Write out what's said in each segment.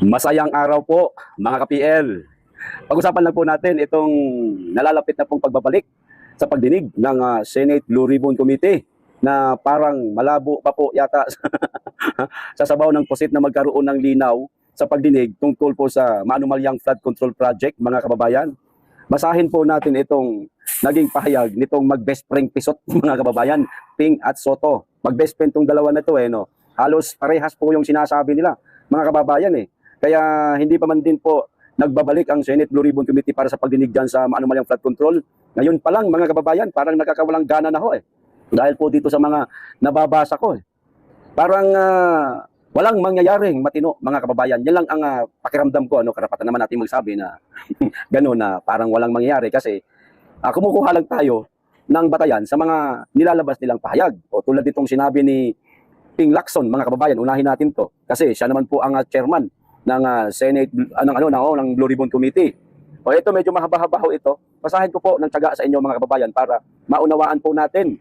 Masayang araw po, mga ka-PL. Pag-usapan lang po natin itong nalalapit na pong pagbabalik sa pagdinig ng Senate Blue Ribbon Committee na parang malabo pa po yata sa sabaw ng pusit na magkaroon ng linaw sa pagdinig tungkol po sa maanumalyang flood control project, mga kababayan. Basahin po natin itong naging pahayag nitong mag-best friend pisot, mga kababayan, Ping at Soto. Mag-best friend tong dalawa na to no. Halos parehas po yung sinasabi nila, mga kababayan Kaya hindi pa man din po nagbabalik ang Senate Blue Ribbon Committee para sa pagdinig dyan sa maanumalyang flood control. Ngayon pa lang, mga kababayan, parang nakakawalang gana na ho Dahil po dito sa mga nababasa ko Parang walang mangyayaring matino, mga kababayan. Yan lang ang pakiramdam ko. Karapatan naman natin magsabi na gano'n na parang walang mangyayari kasi kumukuha lang tayo ng batayan sa mga nilalabas nilang pahayag. O tulad itong sinabi ni Ping Lacson, mga kababayan, unahin natin to kasi siya naman po ang chairman ng Senate ng Blue Ribbon Committee. O ito medyo mahaba-haba ito. Basahin ko po ng tiyaga sa inyo, mga kababayan, para maunawaan po natin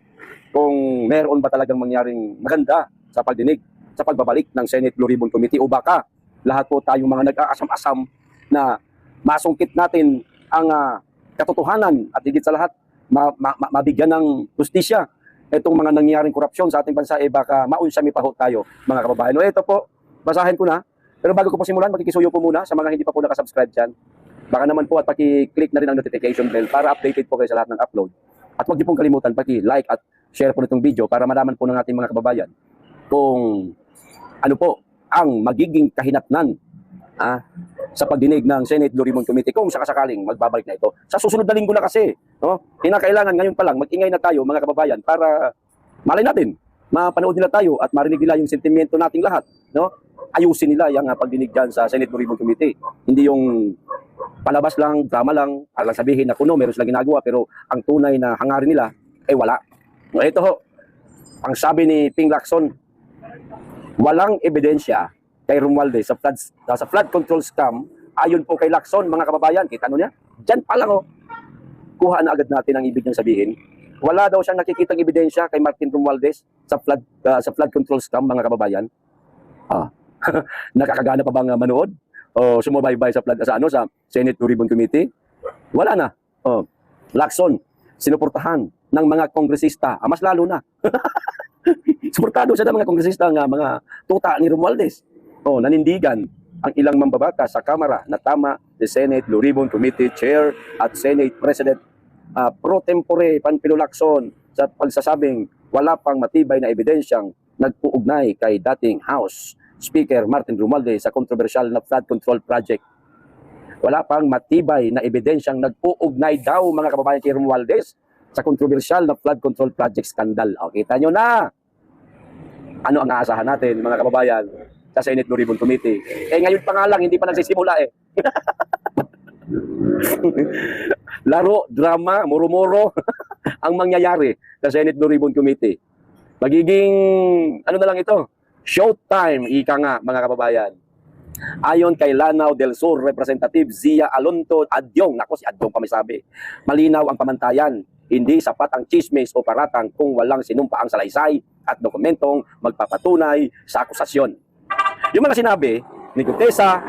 kung meron ba talagang mangyaring maganda sa pagdinig, sa pagbabalik ng Senate Blue Ribbon Committee o baka lahat po tayong mga nag-aasam-asam na masungkit natin ang katotohanan at higit sa lahat mabigyan ng justisya itong mga nangyaring korupsyon sa ating bansa baka maunsami pa ho tayo, mga kababayan. O ito po, basahin ko na. Pero bago ko po simulan, magkikisuyo po muna sa mga hindi pa po nakasubscribe dyan. Baka naman po at paki-click na rin ang notification bell para updated po kayo sa lahat ng upload. At huwag niyo pong kalimutan paki-like at share po nitong video para malaman po ng ating mga kababayan kung ano po ang magiging kahinatnan sa pagdinig ng Senate Blue Ribbon Committee kung sakasakaling magbabalik na ito. Sa susunod na linggo na kasi, kinakailangan ngayon pa lang mag-ingay na tayo, mga kababayan, para malay natin, mapanood nila tayo at marinig nila yung sentimento nating lahat. Ayusin nila yung pagdinig dyan sa Senate Blue Ribbon Committee. Hindi yung palabas lang, drama lang, para lang sabihin na kuno, meron silang ginagawa, pero ang tunay na hangarin nila, wala. Ito ho, ang sabi ni Ping Lacson, walang ebidensya kay Romualdez sa flood control scam. Ayon po kay Lacson, mga kababayan, kita niya, dyan pa lang kuha na agad natin ang ibig niyang sabihin. Wala daw siyang nakikitang ebidensya kay Martin Romualdez sa flood control scam, mga kababayan. Nakakagana pa bang manood o sumubaybay sa Senate Blue Ribbon Committee? Wala na. Lacson, sinuportahan ng mga kongresista, mas lalo na. Suportado siya ng mga kongresista mga tuta ni Romualdez. Nanindigan ang ilang mambabatas sa Kamara na tama si Senate Blue Ribbon Committee Chair at Senate President pro tempore Panfilo Lacson sa pagsasabing wala pang matibay na ebidensyang nagpuugnay kay dating House Speaker Martin Romualdez sa kontrobersyal na flood control project. Wala pang matibay na ebidensyang nagpuugnay daw, mga kababayan, kay Romualdez sa kontrobersyal na flood control project scandal. Kita nyo na ano ang aasahan natin, mga kababayan, sa Senate Blue Ribbon Committee. Ngayon pa nga lang, hindi pa nagsisimula Laro, drama, muro-muro ang mangyayari sa Senate Blue Ribbon Committee. Magiging, na lang ito, showtime, ika nga, mga kababayan. Ayon kay Lanao del Sur Representative Zia Alonto Adyong, si Adyong pa may sabi, malinaw ang pamantayan, hindi sapat ang chismis o paratang kung walang sinumpaang salaysay at dokumentong magpapatunay sa akusasyon. Yung mga sinabi ni Gutesa,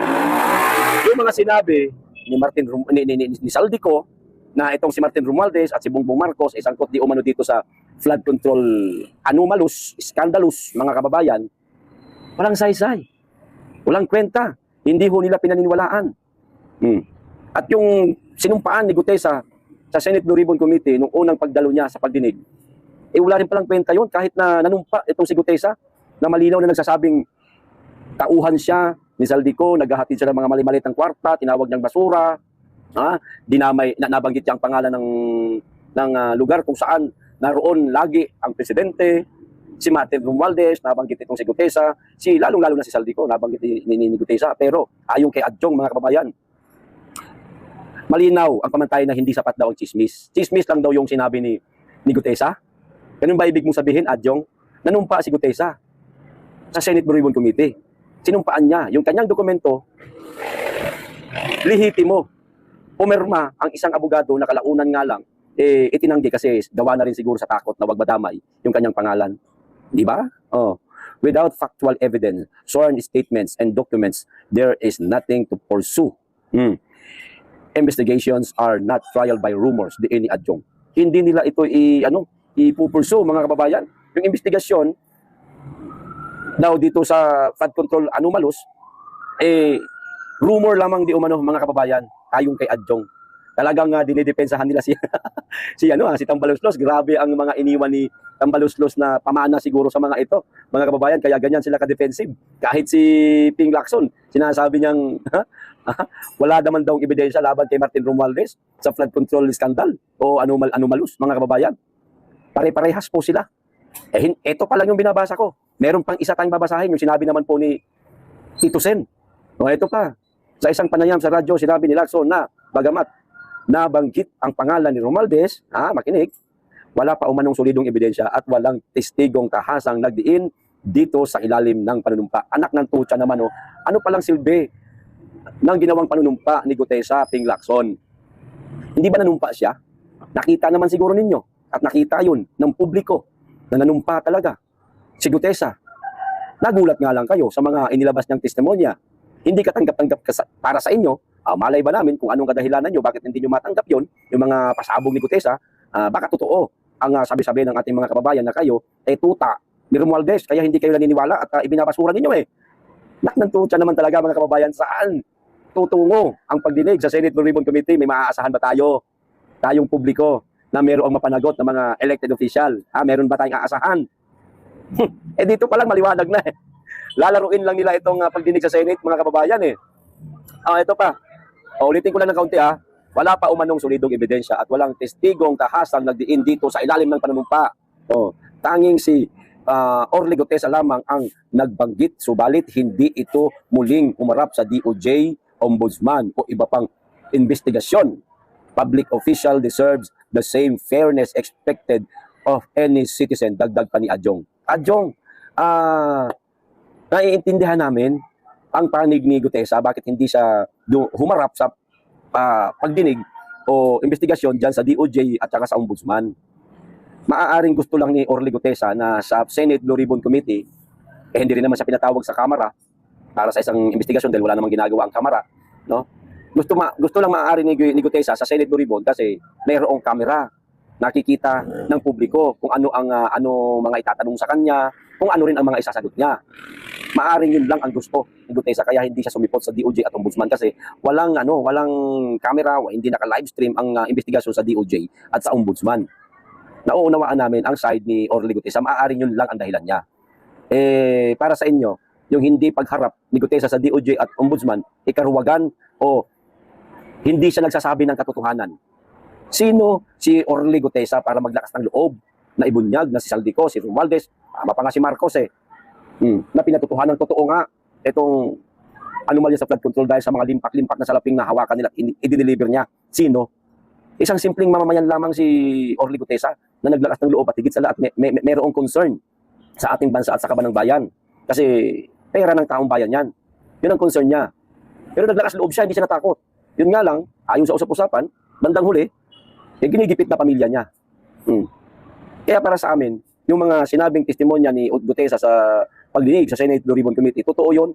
yung mga sinabi ni Martin ni Saldico na itong si Martin Romualdez at si Bongbong Marcos ay sangkot di umano dito sa flood control anomalous, scandalous, mga kababayan, walang saysay, walang kwenta, hindi ho nila pinaniniwalaan. At yung sinumpaan ni Gutesa sa Senate Blue Ribbon Committee nung unang pagdalo niya sa pagdinig, wala rin palang kwenta yun kahit na nanumpa itong si Gutesa na malinaw na nagsasabing tauhan siya ni Saldico, naghahatid siya ng mga mali-maliit ng kwarta, tinawag niyang basura, dinamay, nabanggit niya ang pangalan ng lugar kung saan naroon lagi ang presidente, si Martin Romualdez, nabanggit itong si Gutesa, lalong-lalo na si Saldico, nabanggit ni Gutesa. Pero ayon kay Adyong, mga kababayan, malinaw ang pamantayan na hindi sapat daw ang chismis. Chismis lang daw yung sinabi ni Gutesa. Ganun ba ibig mong sabihin, Adyong? Nanumpa si Gutesa sa Senate Blue Ribbon Committee. Sinumpaan niya yung kanyang dokumento, lihitimo. Pumirma ang isang abogado na kalaunan nga lang, itinanggi kasi gawa na rin siguro sa takot na wag madamay yung kanyang pangalan. Di ba? Without factual evidence, sworn statements, and documents, there is nothing to pursue. Investigations are not trial by rumors, di ni Adjong. Hindi nila ito ipupursu, mga kababayan. Yung investigasyon daw dito sa flood control anomalous, rumor lamang di umano, mga kababayan, tayong kay Adjong. Talagang dinidepensahan nila si si Tambaluslos. Grabe ang mga iniwan ni Tambaluslos na pamana siguro sa mga ito, mga kababayan, kaya ganyan sila ka-defensive. Kahit si Ping Lacson, sinasabi niyang wala naman daw ebidensya laban kay Martin Romualdez sa flood control scandal o anomalous, mga kababayan. Pare-parehas po sila. Ito pa lang yung binabasa ko. Meron pang isa tayong babasahin, yung sinabi naman po ni Tito Sen. Ito pa, sa isang panayam sa radyo, sinabi ni Lacson na bagamat nabanggit ang pangalan ni Romualdez, makinig, wala pa umanong solidong ebidensya at walang testigong tahasang nagdiin dito sa ilalim ng panunumpa. Anak ng tutsa naman, ano palang silbi ng ginawang panunumpa ni Gutesa, Ping Lacson? Hindi ba nanumpa siya? Nakita naman siguro ninyo at nakita yun ng publiko na nanumpa talaga si Gutesa. Nagulat nga lang kayo sa mga inilabas niyang testimonya. Hindi katanggap-tanggap para sa inyo. Malay ba namin kung anong kadahilanan nyo, bakit hindi nyo matanggap yon, yung mga pasabog ni Gutesa. Baka totoo ang sabi-sabi ng ating mga kababayan na kayo tuta ni Romualdez, kaya hindi kayo naniniwala at ibinabasura ninyo Naknantucha naman talaga, mga kababayan. Saan tutungo ang pagdinig sa Senate Blue Ribbon Committee? May maaasahan ba tayong publiko, na mayroong mapanagot ng mga elected official? Meron ba tayong aasahan? Dito pa lang maliwanag na lalaruin lang nila itong pagdinig sa Senate, mga kababayan ito pa. Ulitin ko lang ng kaunti Wala pa umanong solidong ebidensya at walang testigong tahasang nagdiin dito sa ilalim ng panunumpa. Tanging si Orly Gutesa lamang ang nagbanggit, subalit hindi ito muling umarap sa DOJ, Ombudsman o iba pang investigasyon. Public official deserves the same fairness expected of any citizen. Dagdag pa ni Adjong. Adjong, naiintindihan namin ang panig ni Gutesa, bakit hindi siya humarap sa pagdinig o investigasyon dyan sa DOJ at saka sa Ombudsman. Maaaring gusto lang ni Orly Gutesa na sa Senate Blue Ribbon Committee, hindi rin naman siya pinatawag sa Kamara para sa isang investigasyon dahil wala namang ginagawa ang Kamara. Gusto lang maaari ni Gutesa sa Senate Blue Ribbon kasi mayroong kamera, nakikita ng publiko kung ano ang mga itatanong sa kanya, kung ano rin ang mga isasagot niya. Maaring yun lang ang gusto ni Gutesa, kaya hindi siya sumipot sa DOJ at Ombudsman kasi walang camera, hindi naka-live stream ang investigasyon sa DOJ at sa Ombudsman. Nauunawaan namin ang side ni Orly Gutesa, maaring yun lang ang dahilan niya. Para sa inyo, yung hindi pagharap ni Gutesa sa DOJ at Ombudsman, ikaruwagan o hindi siya nagsasabi ng katotohanan. Sino si Orly Gutesa para maglakas ng loob na ibunyag na si Saldico, si Romualdez, pa nga si Marcos na pinatutuhan ng totoo nga itong anomalya sa flood control dahil sa mga limpak-limpak na salaping na hawakan nila at i-deliver niya. Sino? Isang simpleng mamamayan lamang si Orly Gutesa na naglakas ng loob at higit sa lahat mayroong concern sa ating bansa at sa kaban ng bayan. Kasi pera ng taong bayan yan. Yun ang concern niya. Pero naglakas loob siya, hindi siya natakot. Yun nga lang, ayon sa usap-usapan, bandang huli, ginigipit na pamilya niya. Kaya para sa amin, yung mga sinabing testimonya ni Gutesa sa pagdinig sa Senate Blue Ribbon Committee, totoo yun.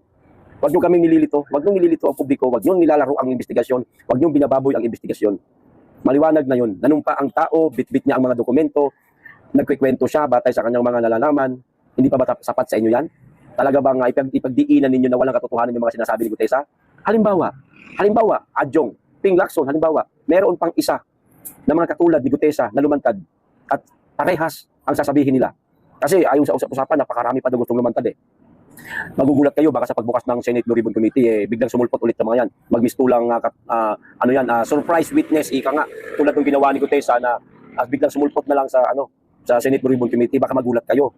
Huwag nyo kaming nililito. Huwag nyo nililito ang publiko. Huwag nyo nilalaro ang investigasyon. Huwag nyo binababoy ang investigasyon. Maliwanag na yun. Nanumpa ang tao, bit-bit niya ang mga dokumento, nagkikwento siya batay sa kanyang mga nalalaman. Hindi pa ba sapat sa inyo yan? Talaga bang ipagdiinan ninyo na walang katotohanan yung mga sinasabi ni Gutesa? Halimbawa, Adjong, Ping Lacson, halimbawa, meron pang isa na mga katulad ni Gutesa na lumantad at parehas ang sasabihin nila. Kasi ayon sa usap-usapan, napakarami pa daw gustong lumantad Magugulat kayo baka sa pagbukas ng Senate Blue Ribbon Committee biglang sumulpot ulit ng mga yan. Magmistulang surprise witness ika nga tulad ng ginawa ni Gutesa na biglang sumulpot na lang sa Senate Blue Ribbon Committee, baka magulat kayo.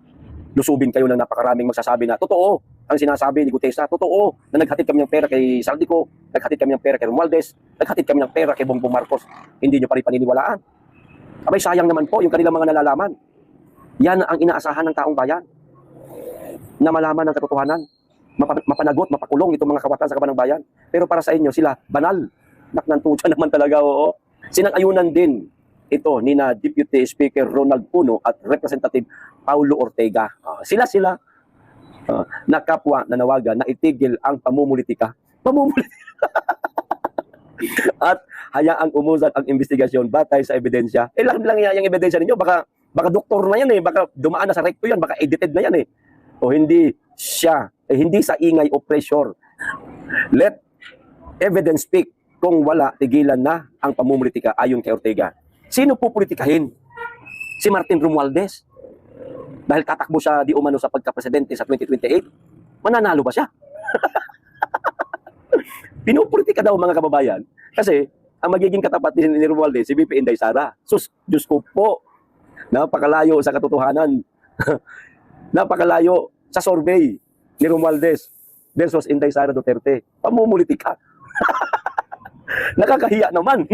Lusubin kayo ng napakaraming magsasabi na totoo ang sinasabi ni Gutesa, totoo na naghatid kami ng pera kay Saldico, naghatid kami ng pera kay Romualdez, naghatid kami ng pera kay Bongbong Marcos. Hindi nyo pa rin paniniwalaan. Abay, sayang naman po yung kanilang mga nalalaman. Yan ang inaasahan ng taong bayan, na malaman ng katotohanan, mapanagot, mapakulong itong mga kawatan sa kaban ng bayan. Pero para sa inyo, sila banal. Naknantucha naman talaga, oo. Sinang-ayunan din ito ni na Deputy Speaker Ronald Puno at Representative Paulo Ortega. Sila na kapwa nanawagan na itigil ang pamumulitika. At hayaang umusad ang investigasyon batay sa ebidensya. Lang yan yung ebidensya ninyo. Baka doktor na yan eh. Baka dumaan na sa recto yan. Baka edited na yan eh. O hindi siya, hindi sa ingay o pressure. Let evidence speak. Kung wala, tigilan na ang pamumulitika ayon kay Ortega. Sino po politikahin? Si Martin Romualdez. Dahil tatakbo siya di umano sa pagka-presidente sa 2028, mananalo ba siya? Pinupolitika daw mga kababayan kasi ang magiging katapat ni Romualdez si VP Inday Sara. Sus, Diyos ko po, napakalayo sa katotohanan. Napakalayo sa survey ni Romualdez versus Inday Sara Duterte. Pamumulitika. Nakakahiya naman.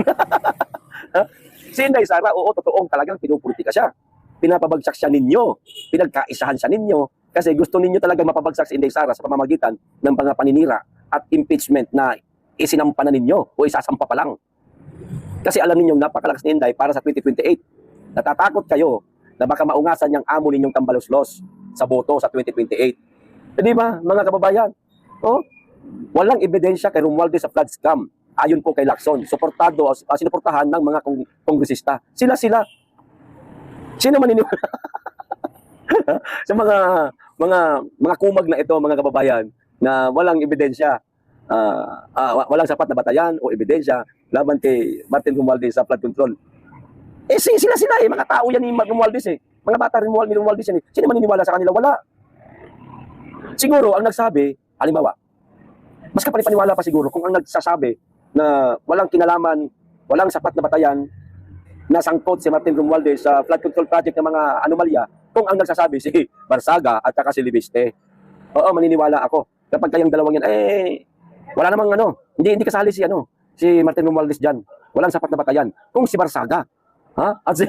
Si Inday Sara, oo, totoong talagang pinupolitika siya. Pinapabagsak siya ninyo. Pinagkaisahan siya ninyo. Kasi gusto ninyo talaga mapabagsak si Inday Sara sa pamamagitan ng mga paninira at impeachment na isinampa na ninyo o isasampa pa lang. Kasi alam ninyong napakalakas ni Inday para sa 2028. Natatakot kayo na baka maungasan niyang amo ninyong tambaluslos sa boto sa 2028. Di ba, mga kababayan? Oh, walang ebidensya kay Romualdez sa flood scam. Ayon po kay Lacson, sinuportahan ng mga kongresista. Sila. Sino maniniwala? Sa mga kumag na ito, mga kababayan, na walang ebidensya, walang sapat na batayan o ebidensya laban kay Martin Romualdez sa flood control. Eh, sila eh, mga tao yan ni Romualdez eh. Mga bata rin ni Romualdez yan eh. Sino maniniwala sa kanila? Wala. Siguro, ang nagsabi, halimbawa, mas kapaniwala pa siguro kung ang nagsasabi na walang kinalaman, walang sapat na batayan, na sangkot si Martin Romualdez sa flood control project ng mga anomalya, kung ang nagsasabi si Barsaga at saka si Libiste. Oo, maniniwala ako. Kapag kayong dalawang yan, wala namang hindi kasali si Martin Romualdez dyan. Walang sapat na batayan. Kung si Barsaga, at si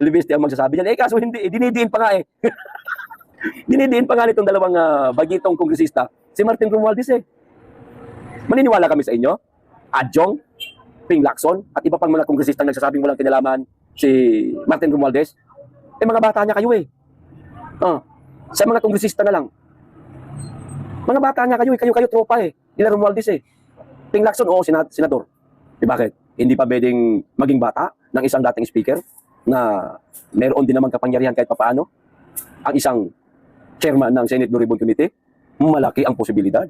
Libiste ang magsasabi niyan, kaso hindi, dinidiin pa nga eh. Dinidiin pa nga nitong dalawang bagitong kongresista, si Martin Romualdez eh. Maniniwala kami sa inyo? Adjong, Ping Lacson, at iba pang mga kongresistang nagsasabing walang kinalaman si Martin Romualdez. Mga bata niya kayo eh. Sa mga kongresista na lang. Mga bata niya kayo eh. Kayo tropa eh. Nila Romualdez eh. Ping Lacson, oo, senador. Bakit? Hindi pa pwedeng maging bata ng isang dating speaker na meron din naman kapangyarihan kahit papaano? Ang isang chairman ng Senate Blue Ribbon Committee? Malaki ang posibilidad.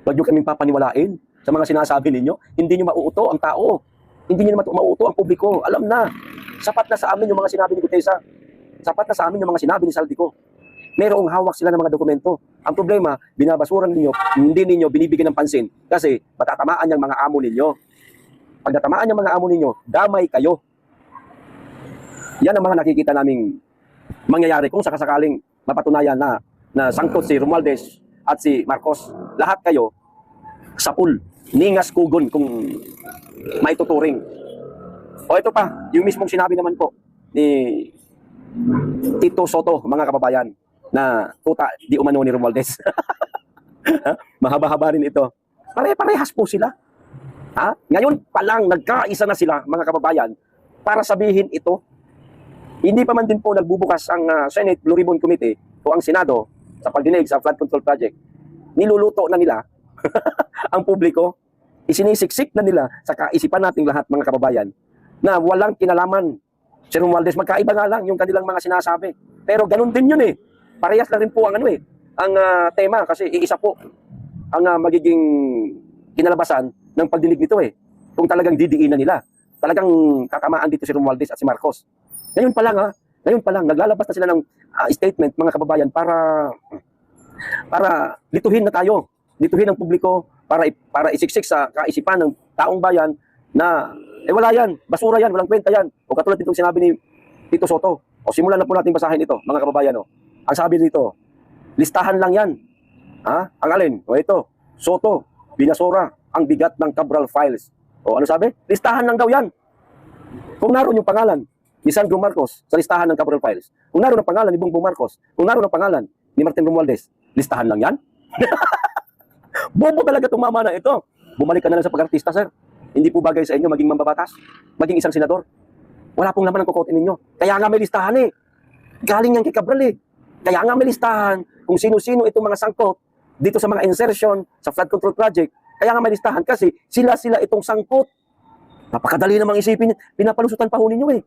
Huwag nyo kaming papaniwalain sa mga sinasabi ninyo. Hindi nyo mauuto ang tao. Hindi nyo mauuto ang publiko. Alam na. Sapat na sa amin yung mga sinabi ni Gutesa. Sapat na sa amin yung mga sinabi ni Saldico. Merong hawak sila ng mga dokumento. Ang problema, binabasuran ninyo, hindi ninyo binibigyan ng pansin kasi matatamaan yung mga amo ninyo. Pag natamaan yung mga amo ninyo, damay kayo. Yan ang mga nakikita naming mangyayari kung sakasakaling mapatunayan na sangkot si Romualdez at si Marcos. Lahat kayo sa pool. Ningas kugon kung maituturing. O ito pa, yung mismong sinabi naman po ni Tito Soto, mga kababayan, na tuta di umano ni Romualdez. Mahaba-haba rin ito. Pare-parehas po sila. Ngayon pa lang nagkaisa na sila, mga kababayan, para sabihin ito. Hindi pa man din po nagbubukas ang Senate Blue Ribbon Committee o ang Senado sa pagdinig sa flood control project. Niluluto na nila ang publiko, isinisiksik na nila sa kaisipan nating lahat, mga kababayan, na walang kinalaman si Romualdez. Magkaiba nga lang yung kanilang mga sinasabi. Pero ganun din yun eh. Parehas na rin po ang ang tema kasi iisa po ang magiging kinalabasan ng pagdinig nito eh. Kung talagang didiinan nila. Talagang kakamaan dito si Romualdez at si Marcos. Ngayon pa lang naglalabas na sila ng statement, mga kababayan, para lituhin na tayo. Lituhin ang publiko para isiksik sa kaisipan ng taong bayan na wala yan, basura yan, walang kwenta yan. O katulad nitong sinabi ni Tito Soto. O simulan na po natin basahin ito, mga kababayan. Ang sabi dito, listahan lang yan. Ang alin? O ito, Soto, binasura ang bigat ng Cabral Files. O ano sabi? Listahan lang daw yan. Kung naroon yung pangalan ni Sandro Marcos sa listahan ng Cabral Files, kung naroon ang pangalan ni Bongbong Marcos, kung naroon ang pangalan ni Martin Romualdez, listahan lang yan? Bobo talaga itong mama na ito. Bumalik ka na lang sa pag-artista, sir. Hindi po bagay sa inyo maging mambabatas, maging isang senador. Wala pong laman ang kukote ninyo. Kaya nga may listahan eh. Galing yan kay Cabral eh. Kaya nga may listahan kung sino-sino itong mga sangkot dito sa mga insertion sa flood control project. Kaya nga may listahan kasi sila itong sangkot. Napakadali namang isipin, pinapalusutan pa ho ninyo eh.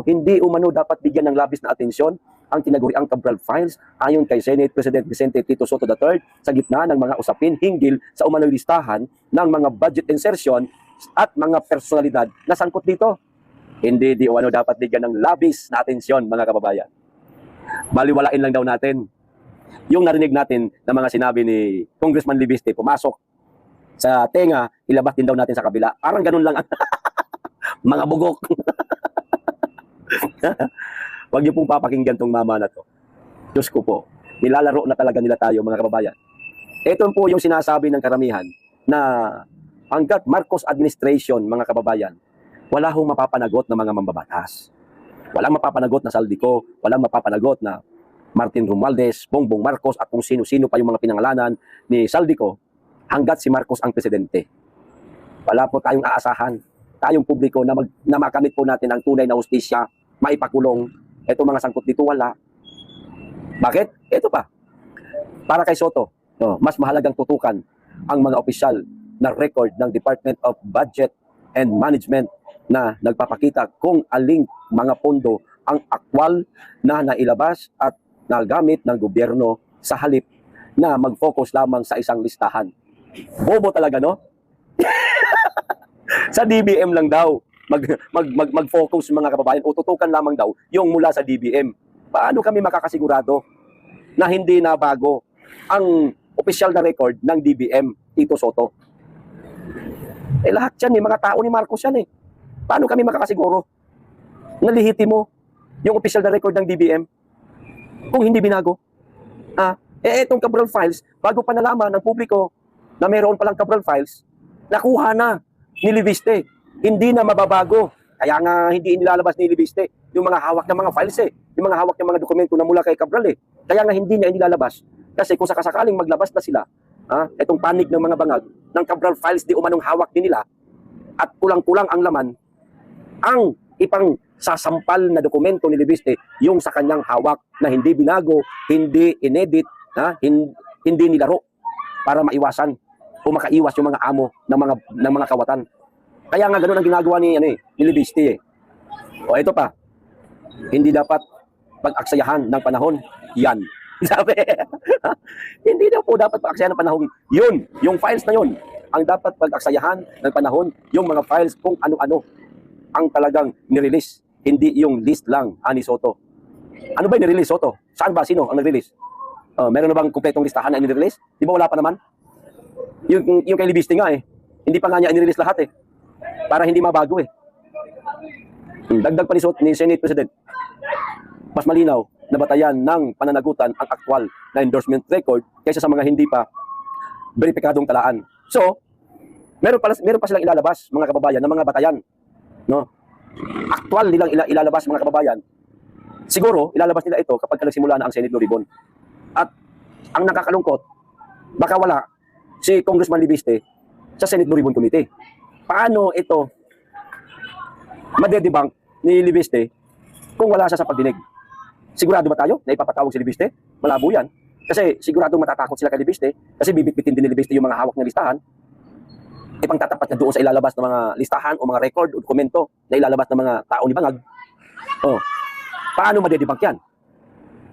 Hindi umano dapat bigyan ng labis na atensyon ang tinaguriang Cabral Files ayon kay Senate President Vicente Tito Soto III sa gitna ng mga usapin hinggil sa umano'y listahan ng mga budget insertion at mga personalidad na sangkot dito. Hindi di umano dapat bigyan ng labis na atensyon, mga kababayan. Baliwalain lang daw natin yung narinig natin na mga sinabi ni Congressman Libiste, pumasok sa tenga, ilabas din daw natin sa kabila. Parang ganun lang. Mga bugok. Huwag niyo pong papakinggan tong mama na to. Diyos ko po, nilalaro na talaga nila tayo, mga kababayan. Ito po yung sinasabi ng karamihan na hanggat Marcos administration, mga kababayan, wala hong mapapanagot na mga mambabatas. Walang mapapanagot na Saldico, walang mapapanagot na Martin Romualdez, Bongbong Marcos at kung sino-sino pa yung mga pinangalanan ni Saldico hanggat si Marcos ang presidente. Wala po tayong aasahan, tayong publiko na makamit po natin ang tunay na hustisya, maipakulong. Ito mga sangkot dito, wala. Bakit? Ito pa. Para kay Soto, mas mahalagang tutukan ang mga opisyal na record ng Department of Budget and Management na nagpapakita kung aling mga pondo ang aktwal na nailabas at nagamit ng gobyerno sa halip na mag-focus lamang sa isang listahan. Bobo talaga, no? Sa DBM lang daw mag-focus, mga kababayan, o tutukan lamang daw yung mula sa DBM. Paano kami makakasigurado na hindi na bago ang opisyal na record ng DBM, Tito Soto? Lahat yan, mga tao ni Marcos yan eh. Paano kami makakasiguro na lihitimo yung opisyal na record ng DBM kung hindi binago? Itong Cabral Files, bago pa nalaman ng publiko na mayroon palang Cabral Files, nakuha na ni Libiste. Hindi na mababago. Kaya nga hindi inilalabas ni Libiste yung mga hawak ng mga files eh. Yung mga hawak ng mga dokumento na mula kay Cabral eh. Kaya nga hindi niya inilalabas. Kasi kung sakasakaling maglabas na sila, itong panig ng mga bangag, ng Cabral Files di umanong hawak din nila, at kulang-kulang ang laman, ang ipang sasampal na dokumento ni Libiste, yung sa kanyang hawak na hindi binago, hindi inedit, hindi nilaro para maiwasan o makaiwas yung mga amo ng mga kawatan. Kaya nga ganoon ang ginagawa ni Libiste eh. Ito pa. Hindi dapat pag-aksayahan ng panahon. Yan. Sabi. Hindi daw po dapat pag-aksayahan ng panahon. Yun, yung files na yun. Ang dapat pag-aksayahan ng panahon, yung mga files kung ano-ano ang talagang nirelease. Hindi yung list lang ni Soto. Ano ba yung nirelease, Soto? Saan ba? Sino ang nag-release? Meron na bang kumpletong listahan na nirelease? Di ba wala pa naman? Yung kay Libiste nga eh. Hindi pa nga niya nirelease lahat eh. Para hindi mabago eh. Dagdag pa ni Senate President, mas malinaw na batayan ng pananagutan ang aktwal na endorsement record kaysa sa mga hindi pa beripikadong talaan. So, meron pa silang ilalabas, mga kababayan, ng mga batayan. No? Aktwal nilang ilalabas, mga kababayan. Siguro, ilalabas nila ito kapag nagsimula na ang Senate Blue Ribbon. At ang nakakalungkot, baka wala si Congressman Libiste sa Senate Blue Ribbon Committee. Paano ito madedebunk ni Libiste kung wala siya sa pagdinig? Sigurado ba tayo na ipapatawag si Libiste? Malabo yan. Kasi sigurado matatakot sila kay Libiste kasi bibitbitin din ni Libiste yung mga hawak na listahan. Ipangtatapat na doon sa ilalabas ng mga listahan o mga record o dokumento na ilalabas ng mga tao ni Bangag. Paano madedebunk yan?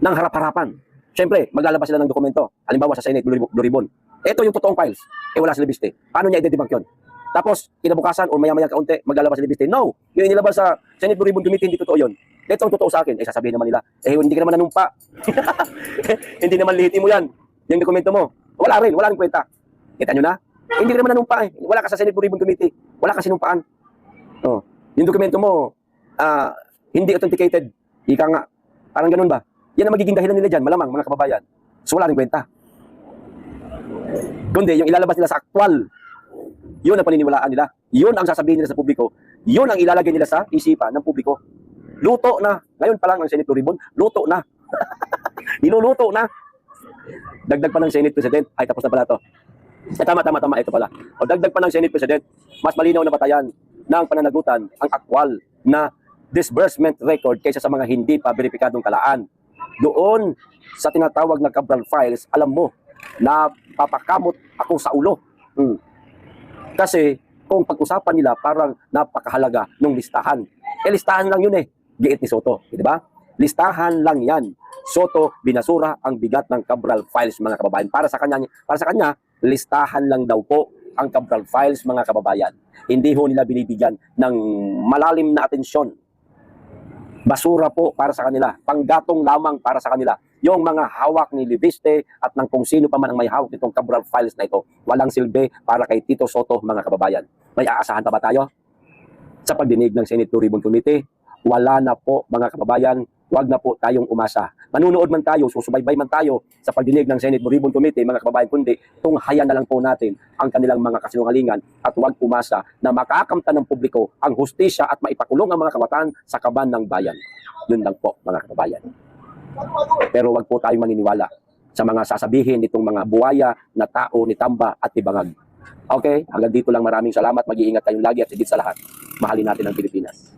Nang harap-harapan. Siyempre, maglalabas sila ng dokumento. Halimbawa sa Senate Blue Ribbon. Ito yung totoong files. Wala si Libiste. Paano niya i-debunk yun? Tapos, kinabukasan o maya-maya kaunti, maglalabas si Libiste. No! Yung inilabas sa Senate Blue Ribbon Committee, hindi totoo yun. Ito ang totoo sa akin. Sasabihin naman nila, hindi ka naman nanumpa. Hindi naman lihitimo yan. Yung dokumento mo. Wala rin kwenta. Kita nyo na? Hindi ka naman nanumpa eh. Wala ka sa Senate Blue Ribbon Committee. Wala ka sinumpaan. Yung dokumento mo, hindi authenticated. Ika nga. Parang ganun ba? Yan ang magiging dahilan nila dyan, malamang, mga kababayan. So wala rin kwenta. Kundi, yung ilalabas nila sa aktwal, yun ang paniniwalaan nila. Yun ang sasabihin nila sa publiko. Yun ang ilalagay nila sa isipan ng publiko. Luto na. Ngayon pa lang ang Senate Blue Ribbon, luto na. Niluluto na. Dagdag pa ng Senate President. Ay, tapos na pala to. Tama. Ito pala. Dagdag pa ng Senate President, mas malinaw na batayan ng pananagutan ang aktwal na disbursement record kaysa sa mga hindi pa beripikadong talaan. doon sa tinatawag na Cabral Files, alam mo, napapakamot ako sa ulo. Kasi kung pag-usapan nila parang napakahalaga ng listahan. Listahan lang yun giit ni Soto, di ba? Listahan lang yan. Soto, binasura ang bigat ng Cabral Files, mga kababayan. Para sa kanya, listahan lang daw po ang Cabral Files, mga kababayan. Hindi ho nila binibigyan ng malalim na atensyon. Basura po para sa kanila. Panggatong lamang para sa kanila. Yung mga hawak ni Libiste at ng kung sino pa man ang may hawak nitong Cabral Files na ito, walang silbi para kay Tito Soto, mga kababayan. May aasahan pa ba tayo sa pagdinig ng Senate Blue Ribbon Committee? Wala na po, mga kababayan. Huwag na po tayong umasa. Manunood man tayo, susubaybay man tayo sa pagdinig ng Senate Blue Ribbon Committee, mga kababayan, kundi tunghayan na lang po natin ang kanilang mga kasinungalingan at huwag umasa na makakamtan ng publiko ang hustisya at maipakulong ang mga kawatan sa kaban ng bayan. Yun lang po, mga kababayan. Pero huwag po tayong maniniwala sa mga sasabihin nitong mga buwaya na tao ni Tamba at ni Bangag. Okay? Hanggang dito lang, maraming salamat. Mag-iingat tayong lagi at higit sa lahat, mahalin natin ang Pilipinas.